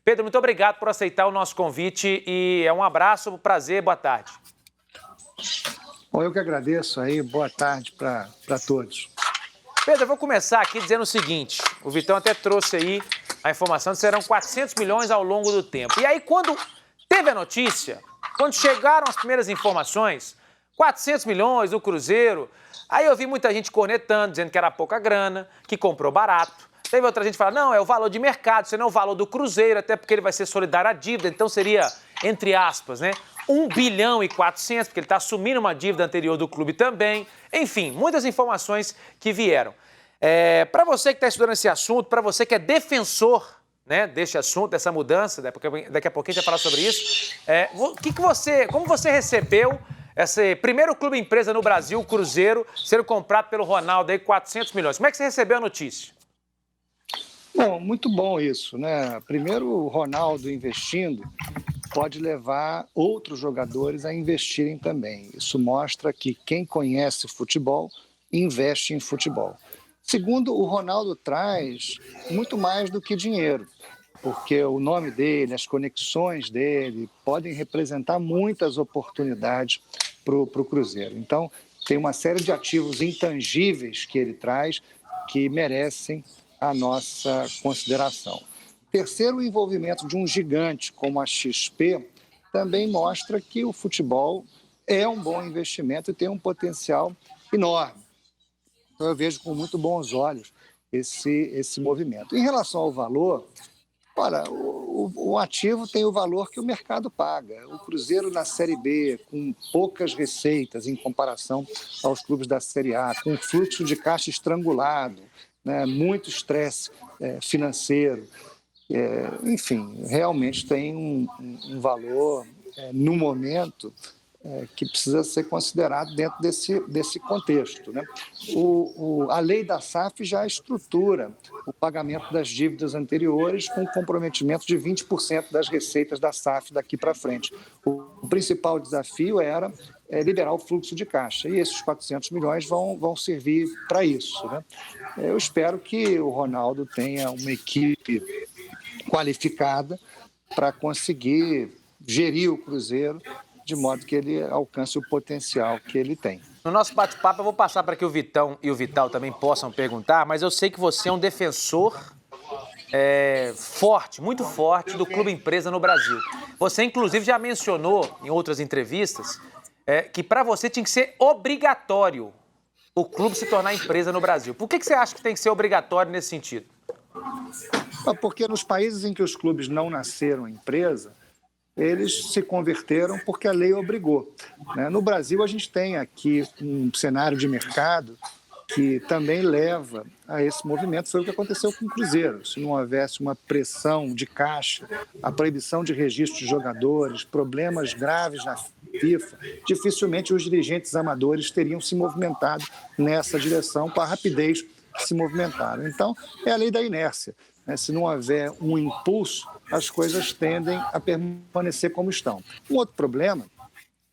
Pedro, muito obrigado por aceitar o nosso convite e é um abraço, um prazer, boa tarde. Bom, eu que agradeço aí, boa tarde para todos. Pedro, eu vou começar aqui dizendo o seguinte, o Vitão até trouxe aí a informação de que serão 400 milhões ao longo do tempo. E aí, quando teve a notícia, quando chegaram as primeiras informações, 400 milhões do Cruzeiro, aí eu vi muita gente cornetando, dizendo que era pouca grana, que comprou barato. Teve outra gente que fala, não, é o valor de mercado, isso não é o valor do Cruzeiro, até porque ele vai ser solidário à dívida, então seria, entre aspas, né, 1 bilhão e 400, porque ele está assumindo uma dívida anterior do clube também. Enfim, muitas informações que vieram. Para você que está estudando esse assunto, para você que é defensor, né, deste assunto, dessa mudança, daqui a pouquinho a gente vai falar sobre isso, como você recebeu esse primeiro clube empresa no Brasil, o Cruzeiro, sendo comprado pelo Ronaldo aí 400 milhões? Como é que você recebeu a notícia? Bom, muito bom isso, né? Primeiro, o Ronaldo investindo pode levar outros jogadores a investirem também. Isso mostra que quem conhece futebol investe em futebol. Segundo, o Ronaldo traz muito mais do que dinheiro, porque o nome dele, as conexões dele podem representar muitas oportunidades para o Cruzeiro. Então, tem uma série de ativos intangíveis que ele traz que merecem a nossa consideração. Terceiro, o envolvimento de um gigante como a XP também mostra que o futebol é um bom investimento e tem um potencial enorme. Então, eu vejo com muito bons olhos esse movimento. Em relação ao valor, olha, o ativo tem o valor que o mercado paga. O Cruzeiro na Série B, com poucas receitas em comparação aos clubes da Série A, com fluxo de caixa estrangulado, né, muito estresse financeiro, enfim, realmente tem um valor no momento que precisa ser considerado dentro desse contexto, né? A lei da SAF já estrutura o pagamento das dívidas anteriores com comprometimento de 20% das receitas da SAF daqui para frente. O principal desafio era liberar o fluxo de caixa, e esses 400 milhões vão servir para isso, né? Eu espero que o Ronaldo tenha uma equipe qualificada para conseguir gerir o Cruzeiro de modo que ele alcance o potencial que ele tem. No nosso bate-papo, eu vou passar para que o Vitão e o Vital também possam perguntar, mas eu sei que você é um defensor forte, muito forte, do clube empresa no Brasil. Você, inclusive, já mencionou em outras entrevistas que para você tinha que ser obrigatório o clube se tornar empresa no Brasil. Por que você acha que tem que ser obrigatório nesse sentido? Porque nos países em que os clubes não nasceram empresa, eles se converteram porque a lei obrigou, né? No Brasil, a gente tem aqui um cenário de mercado que também leva a esse movimento. Foi o que aconteceu com o Cruzeiro. Se não houvesse uma pressão de caixa, a proibição de registro de jogadores, problemas graves na FIFA, dificilmente os dirigentes amadores teriam se movimentado nessa direção com a rapidez que se movimentaram. Então, é a lei da inércia. Se não houver um impulso, as coisas tendem a permanecer como estão. Um outro problema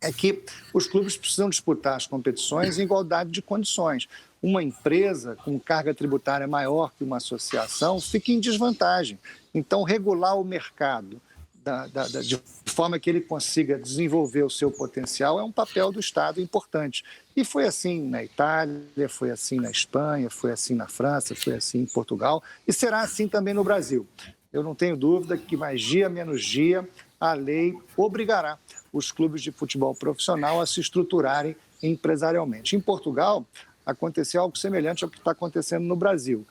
é que os clubes precisam disputar as competições em igualdade de condições. Uma empresa com carga tributária maior que uma associação fica em desvantagem. Então, regular o mercado de forma que ele consiga desenvolver o seu potencial é um papel do Estado importante. E foi assim na Itália, foi assim na Espanha, foi assim na França, foi assim em Portugal e será assim também no Brasil. Eu não tenho dúvida que mais dia menos dia a lei obrigará os clubes de futebol profissional a se estruturarem empresarialmente. Em Portugal, aconteceu algo semelhante ao que está acontecendo no Brasil.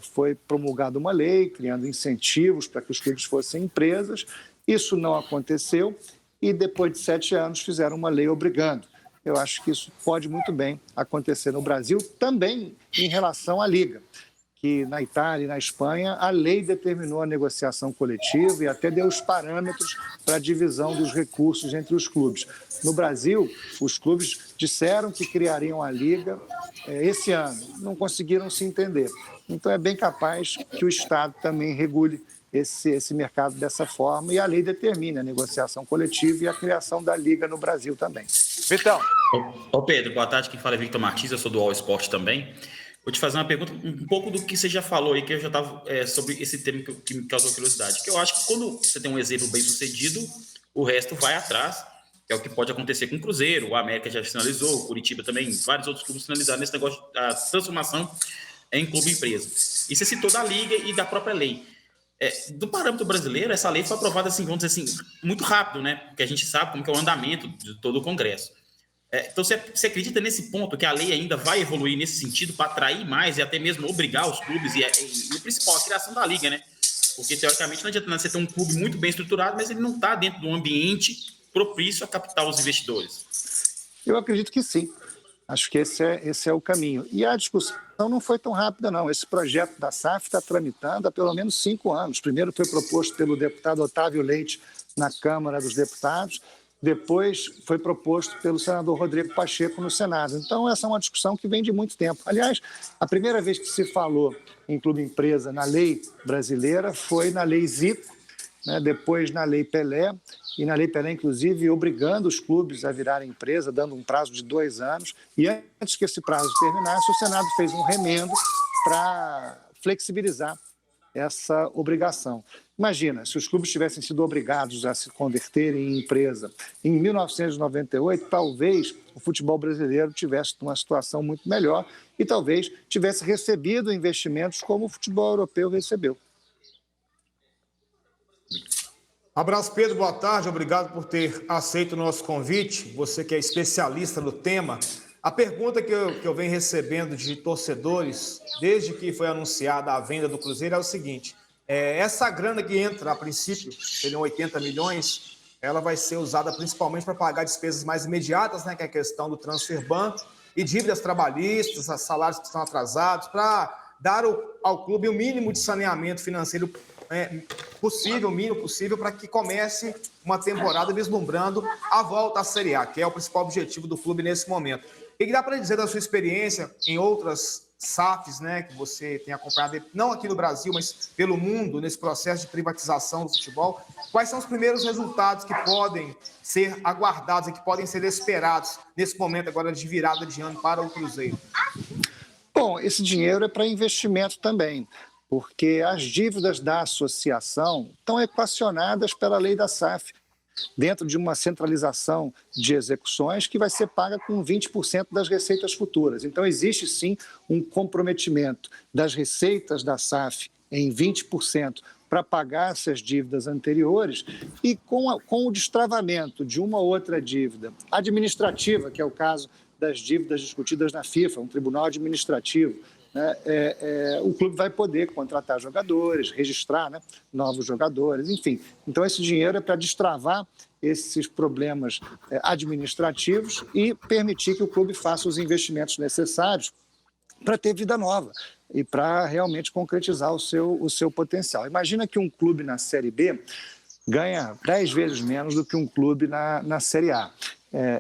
Foi promulgada uma lei criando incentivos para que os clubes fossem empresas. Isso não aconteceu e depois de 7 anos fizeram uma lei obrigando. Eu acho que isso pode muito bem acontecer no Brasil, também em relação à Liga, que na Itália e na Espanha a lei determinou a negociação coletiva e até deu os parâmetros para a divisão dos recursos entre os clubes. No Brasil, os clubes disseram que criariam a Liga esse ano, não conseguiram se entender. Então é bem capaz que o Estado também regule esse mercado dessa forma e a lei determina a negociação coletiva e a criação da Liga no Brasil também. Vitão. Ô Pedro, boa tarde. Quem fala é Victor Martins, eu sou do All Sport também. Vou te fazer uma pergunta um pouco do que você já falou aí, que eu já estava sobre esse tema que me causou curiosidade. Que eu acho que quando você tem um exemplo bem sucedido, o resto vai atrás, que é o que pode acontecer com o Cruzeiro, o América já sinalizou, o Curitiba também, vários outros clubes sinalizaram nesse negócio da transformação em clube-empresa. E você citou da Liga e da própria lei. Do parâmetro brasileiro, essa lei foi aprovada, assim, vamos dizer assim, muito rápido, né? Porque a gente sabe como que é o andamento de todo o Congresso. Então, você acredita nesse ponto que a lei ainda vai evoluir nesse sentido para atrair mais e até mesmo obrigar os clubes e o principal, a criação da liga, né? Porque, teoricamente, não adianta nada você ter um clube muito bem estruturado, mas ele não está dentro de um ambiente propício a captar os investidores. Eu acredito que sim. Acho que esse é o caminho. E a discussão não foi tão rápida, não. Esse projeto da SAF está tramitando há pelo menos 5 anos. Primeiro foi proposto pelo deputado Otávio Leite na Câmara dos Deputados, depois foi proposto pelo senador Rodrigo Pacheco no Senado. Então, essa é uma discussão que vem de muito tempo. Aliás, a primeira vez que se falou em clube-empresa na lei brasileira foi na lei Zico, né? Depois na lei Pelé, e na lei Pelé, inclusive, obrigando os clubes a virarem empresa, dando um prazo de 2 anos. E antes que esse prazo terminasse, o Senado fez um remendo para flexibilizar essa obrigação. Imagina, se os clubes tivessem sido obrigados a se converterem em empresa em 1998, talvez o futebol brasileiro tivesse uma situação muito melhor e talvez tivesse recebido investimentos como o futebol europeu recebeu. Abraço, Pedro, boa tarde, obrigado por ter aceito o nosso convite, você que é especialista no tema. A pergunta que eu venho recebendo de torcedores, desde que foi anunciada a venda do Cruzeiro, é o seguinte: essa grana que entra, a princípio, seriam 80 milhões, ela vai ser usada principalmente para pagar despesas mais imediatas, né, que é a questão do transfer ban e dívidas trabalhistas, salários que estão atrasados, para dar ao clube o mínimo de saneamento financeiro possível, o mínimo possível, para que comece uma temporada vislumbrando a volta à Série A, que é o principal objetivo do clube nesse momento. O que dá para dizer da sua experiência em outras SAFs, né, que você tem acompanhado, não aqui no Brasil, mas pelo mundo, nesse processo de privatização do futebol? Quais são os primeiros resultados que podem ser aguardados e que podem ser esperados nesse momento agora de virada de ano para o Cruzeiro? Bom, esse dinheiro é para investimento também, porque as dívidas da associação estão equacionadas pela lei da SAF, dentro de uma centralização de execuções que vai ser paga com 20% das receitas futuras. Então, existe sim um comprometimento das receitas da SAF em 20% para pagar essas dívidas anteriores e com o destravamento de uma outra dívida administrativa, que é o caso das dívidas discutidas na FIFA, um tribunal administrativo, né, o clube vai poder contratar jogadores, registrar, né, novos jogadores, enfim. Então, esse dinheiro é para destravar esses problemas administrativos e permitir que o clube faça os investimentos necessários para ter vida nova e para realmente concretizar o seu potencial. Imagina que um clube na Série B ganha 10 vezes menos do que um clube na Série A.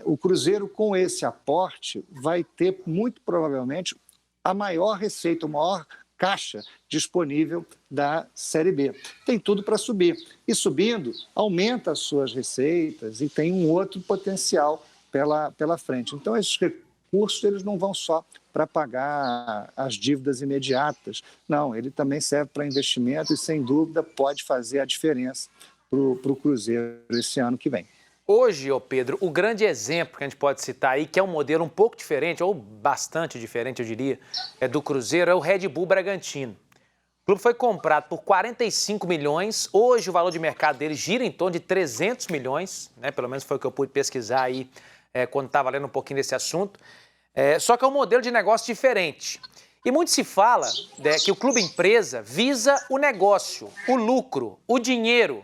O Cruzeiro, com esse aporte, vai ter, muito provavelmente, a maior receita, o maior caixa disponível da Série B. Tem tudo para subir. E subindo, aumenta as suas receitas e tem um outro potencial pela frente. Então, esses recursos eles não vão só para pagar as dívidas imediatas. Não, ele também serve para investimento e, sem dúvida, pode fazer a diferença para o Cruzeiro esse ano que vem. Hoje, Pedro, o grande exemplo que a gente pode citar aí, que é um modelo um pouco diferente, ou bastante diferente, eu diria, do Cruzeiro, é o Red Bull Bragantino. O clube foi comprado por 45 milhões, hoje o valor de mercado dele gira em torno de 300 milhões, né? Pelo menos foi o que eu pude pesquisar aí quando estava lendo um pouquinho desse assunto. Só que é um modelo de negócio diferente. E muito se fala que o clube empresa visa o negócio, o lucro, o dinheiro,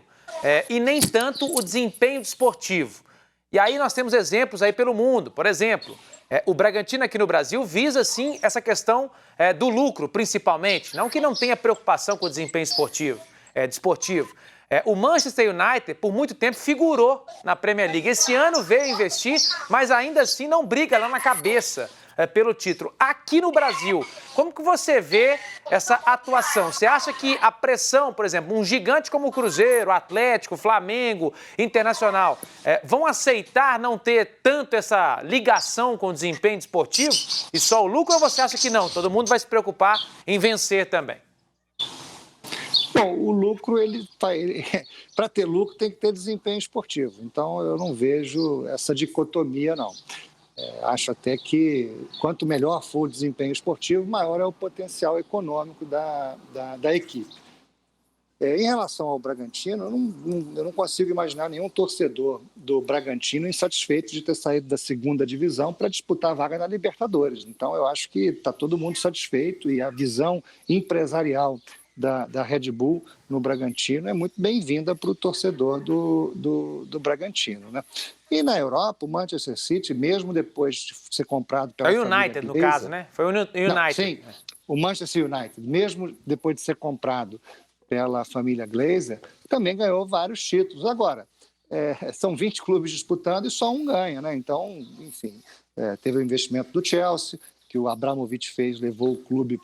e nem tanto o desempenho desportivo. E aí nós temos exemplos aí pelo mundo. Por exemplo, o Bragantino aqui no Brasil visa, sim, essa questão do lucro, principalmente. Não que não tenha preocupação com o desempenho desportivo. O Manchester United, por muito tempo, figurou na Premier League. Esse ano veio investir, mas ainda assim não briga lá na cabeça pelo título. Aqui no Brasil, como que você vê essa atuação? Você acha que a pressão, por exemplo, um gigante como o Cruzeiro, Atlético, Flamengo, Internacional, vão aceitar não ter tanto essa ligação com o desempenho esportivo e só o lucro, ou você acha que não? Todo mundo vai se preocupar em vencer também? Bom, o lucro, para ter lucro tem que ter desempenho esportivo. Então, eu não vejo essa dicotomia, não. Acho até que quanto melhor for o desempenho esportivo, maior é o potencial econômico da equipe. Em relação ao Bragantino, eu não consigo imaginar nenhum torcedor do Bragantino insatisfeito de ter saído da segunda divisão para disputar a vaga na Libertadores. Então, eu acho que está todo mundo satisfeito e a visão empresarial da Red Bull no Bragantino é muito bem-vinda para o torcedor do Bragantino, né? E na Europa, o Manchester City, mesmo depois de ser comprado pela Foi o United, no caso, né? Foi o United. Não, sim, o Manchester United, mesmo depois de ser comprado pela família Glazer, também ganhou vários títulos. Agora, são 20 clubes disputando e só um ganha, né? Então, enfim, teve o investimento do Chelsea, que o Abramovich fez, levou o clube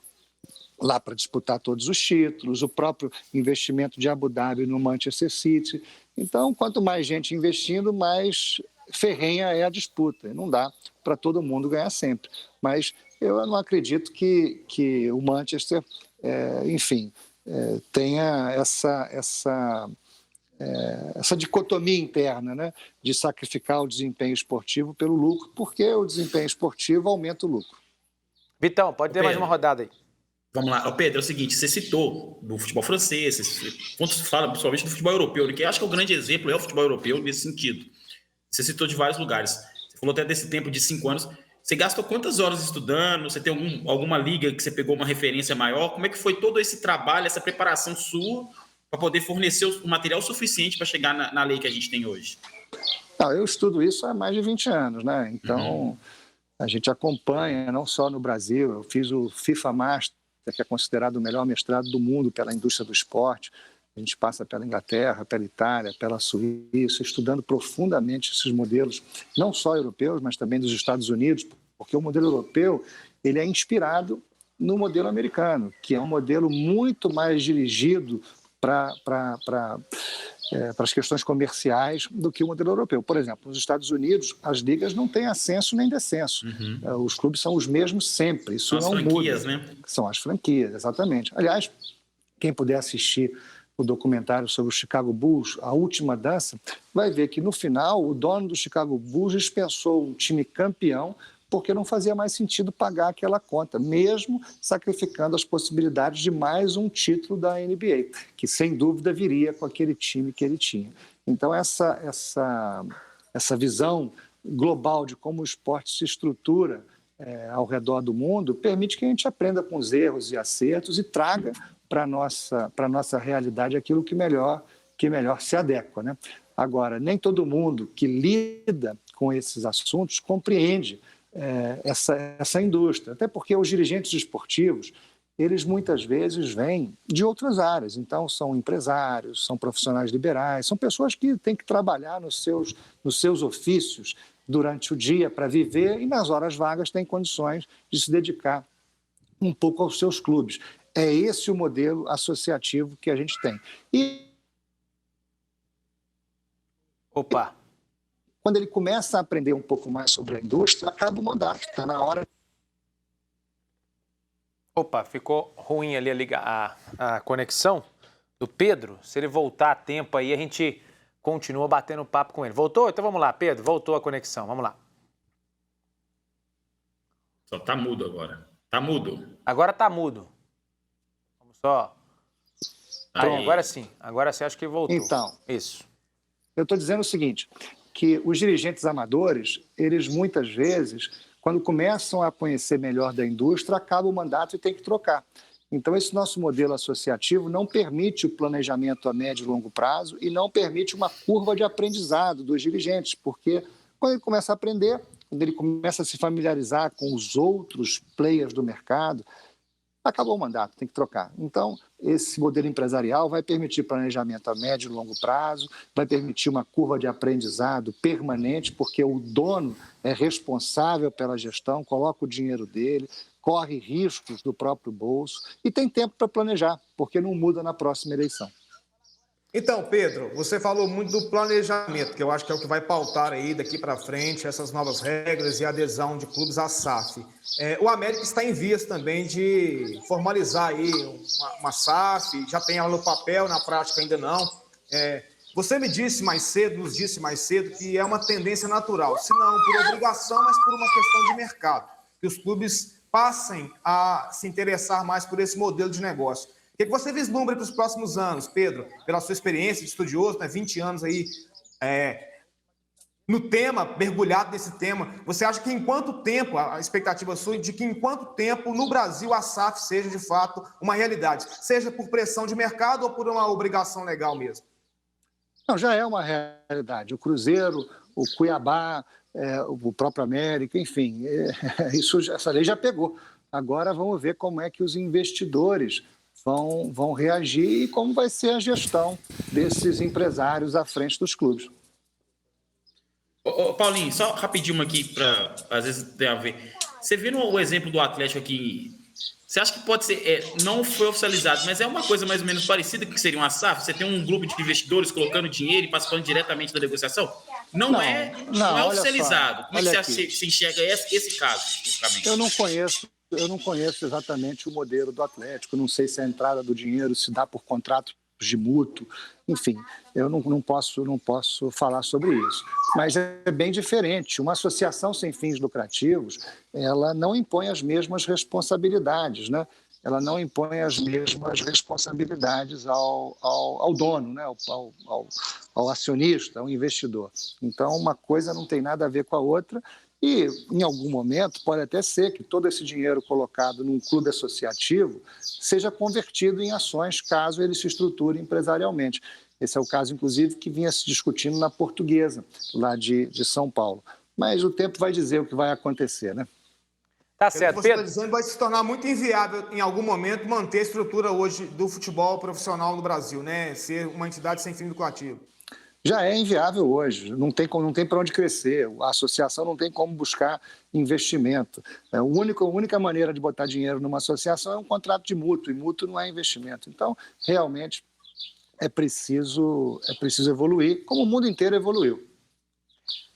lá para disputar todos os títulos, o próprio investimento de Abu Dhabi no Manchester City. Então, quanto mais gente investindo, mais ferrenha é a disputa. E não dá para todo mundo ganhar sempre. Mas eu não acredito que o Manchester, tenha essa dicotomia interna, né, de sacrificar o desempenho esportivo pelo lucro, porque o desempenho esportivo aumenta o lucro. Vitão, pode ter mais uma rodada aí. Vamos lá. Pedro, é o seguinte, você citou do futebol francês, quando se fala principalmente do futebol europeu, que acho que o grande exemplo é o futebol europeu nesse sentido. Você citou de vários lugares. Você falou até desse tempo de 5 anos. Você gastou quantas horas estudando? Você tem alguma liga que você pegou uma referência maior? Como é que foi todo esse trabalho, essa preparação sua para poder fornecer o material suficiente para chegar na lei que a gente tem hoje? Não, eu estudo isso há mais de 20 anos, né? Então, a gente acompanha, não só no Brasil, eu fiz o FIFA Master, que é considerado o melhor mestrado do mundo pela indústria do esporte. A gente passa pela Inglaterra, pela Itália, pela Suíça, estudando profundamente esses modelos, não só europeus, mas também dos Estados Unidos, porque o modelo europeu ele é inspirado no modelo americano, que é um modelo muito mais dirigido para as questões comerciais do que o modelo europeu. Por exemplo, nos Estados Unidos, as ligas não têm ascenso nem descenso. Os clubes são os mesmos sempre. Isso não muda. São as franquias, né? São as franquias, exatamente. Aliás, quem puder assistir o documentário sobre o Chicago Bulls, A Última Dança, vai ver que, no final, o dono do Chicago Bulls dispensou um time campeão porque não fazia mais sentido pagar aquela conta, mesmo sacrificando as possibilidades de mais um título da NBA, que sem dúvida viria com aquele time que ele tinha. Então, essa visão global de como o esporte se estrutura ao redor do mundo permite que a gente aprenda com os erros e acertos e traga para a nossa realidade aquilo que melhor se adequa, né? Agora, nem todo mundo que lida com esses assuntos compreende essa indústria, até porque os dirigentes esportivos, eles muitas vezes vêm de outras áreas, então são empresários, são profissionais liberais, são pessoas que têm que trabalhar nos seus ofícios durante o dia para viver e nas horas vagas têm condições de se dedicar um pouco aos seus clubes. É esse o modelo associativo que a gente tem. E quando ele começa a aprender um pouco mais sobre a indústria, acaba o mandato, está na hora. Ficou ruim ali a conexão do Pedro. Se ele voltar a tempo aí, a gente continua batendo papo com ele. Voltou? Então vamos lá, Pedro. Voltou a conexão. Vamos lá. Só tá mudo agora. Tá mudo. Agora tá mudo. Vamos só. Pronto, agora sim. Agora sim, acho que voltou. Então, isso. Eu estou dizendo o seguinte, que os dirigentes amadores, eles muitas vezes, quando começam a conhecer melhor da indústria, acaba o mandato e tem que trocar. Então, esse nosso modelo associativo não permite o planejamento a médio e longo prazo e não permite uma curva de aprendizado dos dirigentes, porque quando ele começa a aprender, quando ele começa a se familiarizar com os outros players do mercado, acabou o mandato, tem que trocar. Então, esse modelo empresarial vai permitir planejamento a médio e longo prazo, vai permitir uma curva de aprendizado permanente, porque o dono é responsável pela gestão, coloca o dinheiro dele, corre riscos do próprio bolso e tem tempo para planejar, porque não muda na próxima eleição. Então, Pedro, você falou muito do planejamento, que eu acho que é o que vai pautar aí daqui para frente essas novas regras e adesão de clubes à SAF. O América está em vias também de formalizar aí uma SAF, já tem ela no papel, na prática ainda não. Você nos disse mais cedo, que é uma tendência natural, se não por obrigação, mas por uma questão de mercado, que os clubes passem a se interessar mais por esse modelo de negócio. O que você vislumbra para os próximos anos, Pedro? Pela sua experiência de estudioso, 20 anos aí no tema, mergulhado nesse tema, você acha que em quanto tempo, a expectativa sua de que em quanto tempo no Brasil a SAF seja de fato uma realidade, seja por pressão de mercado ou por uma obrigação legal mesmo? Não, já é uma realidade. O Cruzeiro, o Cuiabá, o próprio América, enfim, essa lei já pegou. Agora vamos ver como é que os investidores vão reagir e como vai ser a gestão desses empresários à frente dos clubes. Paulinho, só rapidinho aqui, para às vezes ter a ver. Você viu o exemplo do Atlético aqui? Você acha que pode ser, não foi oficializado, mas é uma coisa mais ou menos parecida que seria uma SAF? Você tem um grupo de investidores colocando dinheiro e participando diretamente da negociação? Não é oficializado. Como é que você enxerga esse caso, especificamente? Eu não conheço exatamente o modelo do Atlético, não sei se a entrada do dinheiro se dá por contratos de mútuo, enfim, eu não posso falar sobre isso. Mas é bem diferente. Uma associação sem fins lucrativos, ela não impõe as mesmas responsabilidades, né? Ela não impõe as mesmas responsabilidades ao dono, né? ao acionista, ao investidor. Então, uma coisa não tem nada a ver com a outra. E, em algum momento, pode até ser que todo esse dinheiro colocado num clube associativo seja convertido em ações, caso ele se estruture empresarialmente. Esse é o caso, inclusive, que vinha se discutindo na Portuguesa, lá de São Paulo. Mas o tempo vai dizer o que vai acontecer, né? Tá certo, Pedro. Você Pedro. está dizendo que vai se tornar muito inviável, em algum momento, manter a estrutura hoje do futebol profissional no Brasil, né? Ser uma entidade sem fim lucrativo. Já é inviável hoje, não tem para onde crescer, a associação não tem como buscar investimento. A única maneira de botar dinheiro numa associação é um contrato de mútuo, e mútuo não é investimento. Então, realmente, é preciso evoluir, como o mundo inteiro evoluiu.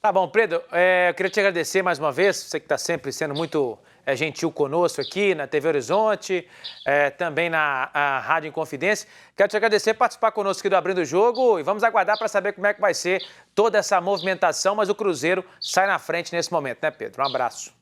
Tá bom, Pedro, eu queria te agradecer mais uma vez, você que está sempre sendo muito gentil conosco aqui na TV Horizonte, também na Rádio Inconfidência. Quero te agradecer por participar conosco aqui do Abrindo o Jogo e vamos aguardar para saber como é que vai ser toda essa movimentação, mas o Cruzeiro sai na frente nesse momento, né, Pedro? Um abraço.